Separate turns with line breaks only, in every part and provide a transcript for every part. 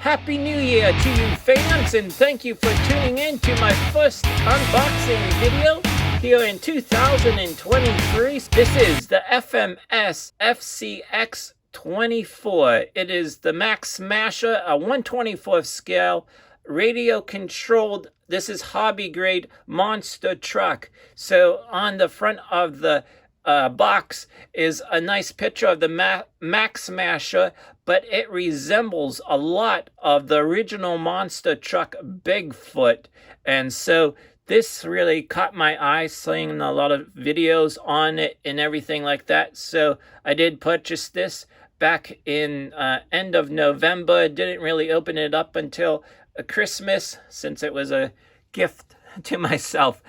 Happy New Year to you fans, and thank you for tuning in to my first unboxing video here in 2023. This is the FMS FCX24. It is the Max Smasher, a 1/24th scale, radio controlled. This is hobby grade monster truck. So on the front of the box is a nice picture of the Max Smasher, but it resembles a lot of the original monster truck Bigfoot. And so this really caught my eye, seeing a lot of videos on it and everything like that. So I did purchase this back in end of November. Didn't really open it up until Christmas, since it was a gift to myself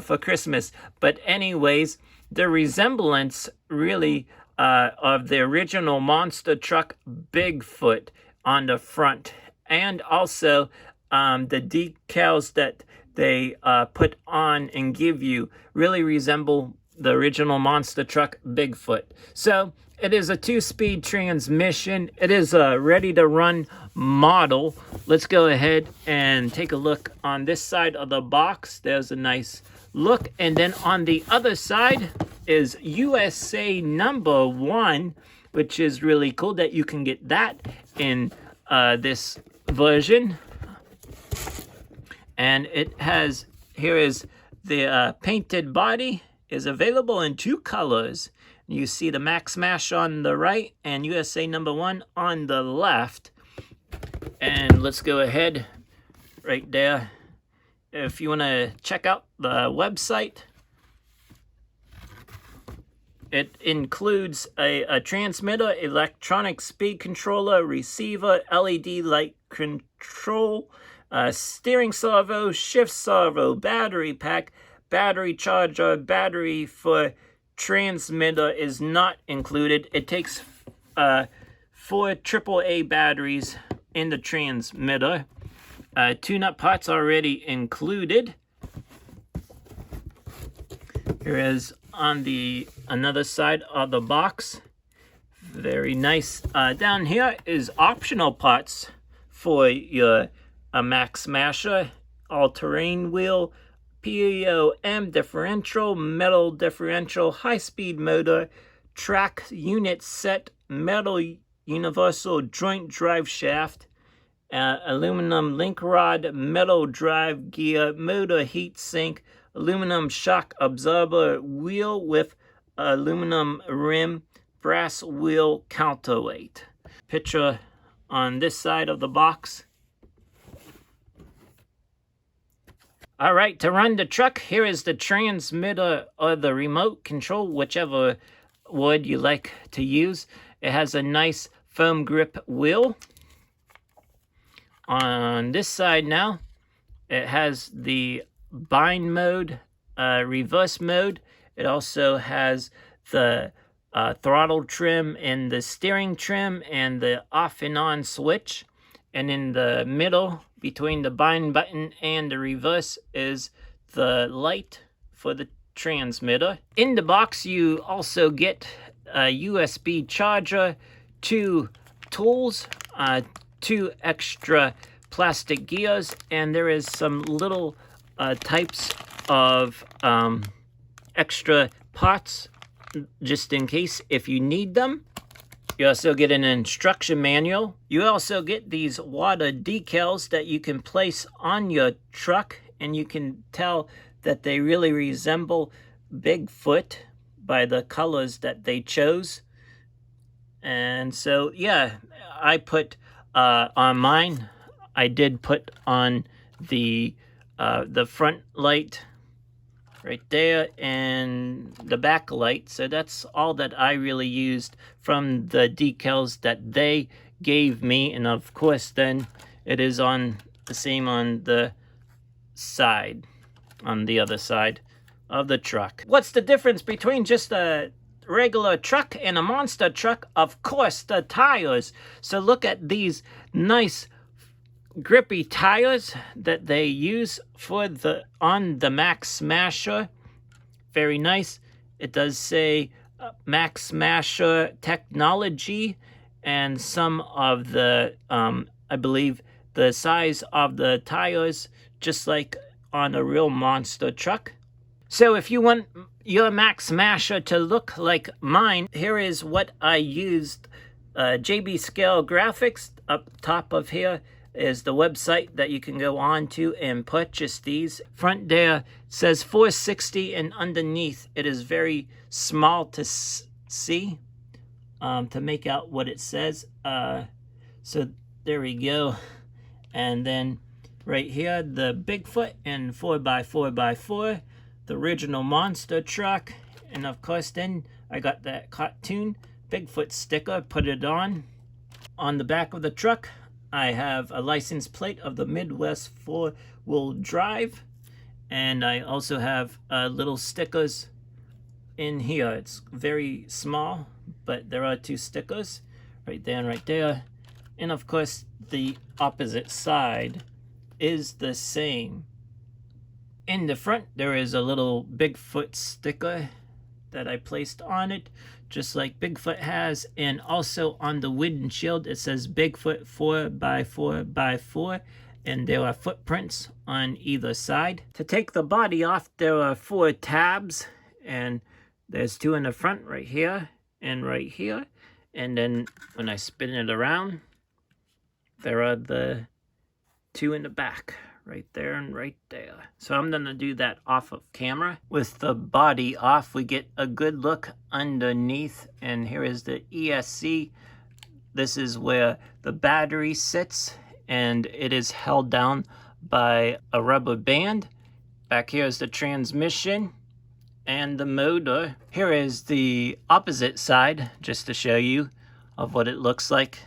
for Christmas. But anyways, the resemblance really of the original monster truck Bigfoot on the front, and also the decals that they put on and give you really resemble the original monster truck Bigfoot. So it is a 2-speed transmission. It is a ready-to-run model. Let's go ahead and take a look on this side of the box. There's a nice look. And then on the other side is USA #1, which is really cool that you can get that in this version. And it has, here is the painted body, is available in 2 colors. You see the Max Smash on the right and USA #1 on the left. And let's go ahead right there. If you want to check out the website, it includes a transmitter, electronic speed controller, receiver, LED light control, steering servo, shift servo, battery pack, battery charger, battery for transmitter is not included. It takes 4 AAA batteries in the transmitter. Tune-up parts already included. Here is on the another side of the box. Very nice. Down here is optional parts for your Max Smasher: all-terrain wheel, POM differential, metal differential, high-speed motor, track unit set, metal universal joint drive shaft, aluminum link rod, metal drive gear, motor heat sink, aluminum shock absorber, wheel with aluminum rim, brass wheel counterweight. Picture on this side of the box. All right, to run the truck, here is the transmitter or the remote control, whichever word you like to use. It has a nice foam grip wheel. On this side now, it has the bind mode, reverse mode. It also has the throttle trim and the steering trim and the off and on switch. And in the middle, between the bind button and the reverse, is the light for the transmitter. In the box, you also get a USB charger, 2 tools, 2 extra plastic gears, and there is some little types of extra parts just in case if you need them. You also get an instruction manual. You also get these water decals that you can place on your truck, and you can tell that they really resemble Bigfoot by the colors that they chose. And so, yeah, I put on mine, I did put on the front light right there and the back light. So that's all that I really used from the decals that they gave me. And of course, then it is on the same on the side, on the other side of the truck. What's the difference between just a regular truck and a monster truck? Of course, the tires. So look at these nice grippy tires that they use for on the Max Smasher. Very nice. It does say Max Smasher technology, and some of the I believe, the size of the tires, just like on a real monster truck. So if you want your Max Smasher to look like mine, here is what I used. JB Scale Graphics. Up top of here is the website that you can go on to and purchase these. Front there says 460, and underneath it is very small to see, to make out what it says. So there we go. And then right here, the Bigfoot in 4x4x4, the original monster truck, and of course then I got that cartoon Bigfoot sticker, put it on. On the back of the truck, I have a license plate of the Midwest 4-wheel drive, and I also have little stickers in here. It's very small, but there are 2 stickers right there and right there. And of course, the opposite side is the same. In the front, there is a little Bigfoot sticker that I placed on it, just like Bigfoot has. And also on the windshield, it says Bigfoot 4x4x4, and there are footprints on either side. To take the body off, there are 4 tabs, and there's 2 in the front right here and right here. And then when I spin it around, there are the 2 in the back, right there and right there. So I'm gonna do that off of camera. With the body off, we get a good look underneath, and here is the ESC. This is where the battery sits, and it is held down by a rubber band. Back here is the transmission and the motor. Here is the opposite side, just to show you of what it looks like.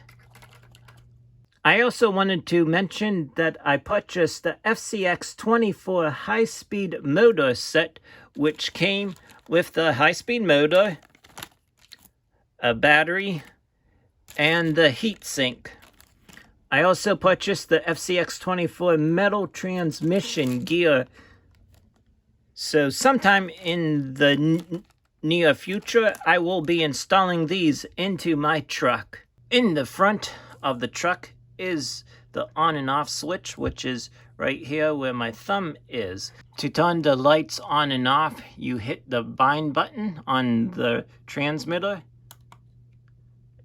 I also wanted to mention that I purchased the FCX24 high-speed motor set, which came with the high-speed motor, a battery, and the heatsink. I also purchased the FCX24 metal transmission gear. So sometime in the near future, I will be installing these into my truck. In the front of the truck is the on and off switch, which is right here where my thumb is. To turn the lights on and off, you hit the bind button on the transmitter,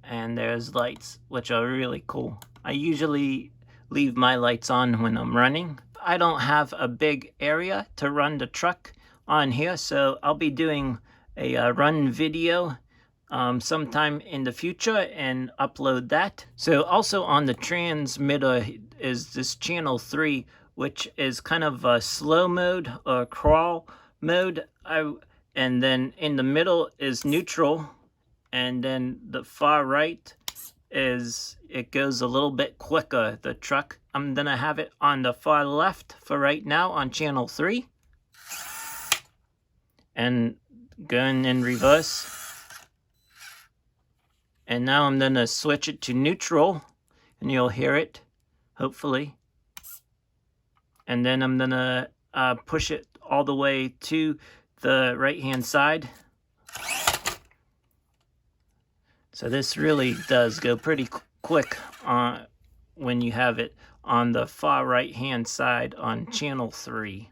and there's lights, which are really cool. I usually leave my lights on when I'm running. I don't have a big area to run the truck on here, so I'll be doing a run video sometime in the future and upload that. So also on the transmitter is this channel 3, which is kind of a slow mode or crawl mode. And then in the middle is neutral, and then the far right is, it goes a little bit quicker, the truck. I'm gonna have it on the far left for right now on channel 3. And going in reverse. And now I'm gonna switch it to neutral, and you'll hear it, hopefully. And then I'm gonna push it all the way to the right-hand side. So this really does go pretty quick when you have it on the far right-hand side on channel 3.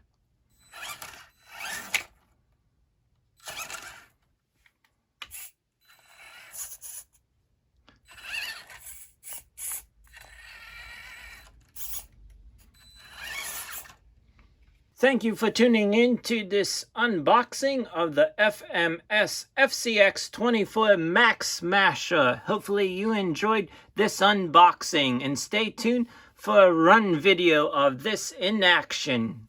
Thank you for tuning in to this unboxing of the FMS FCX24 Max Smasher. Hopefully you enjoyed this unboxing, and stay tuned for a run video of this in action.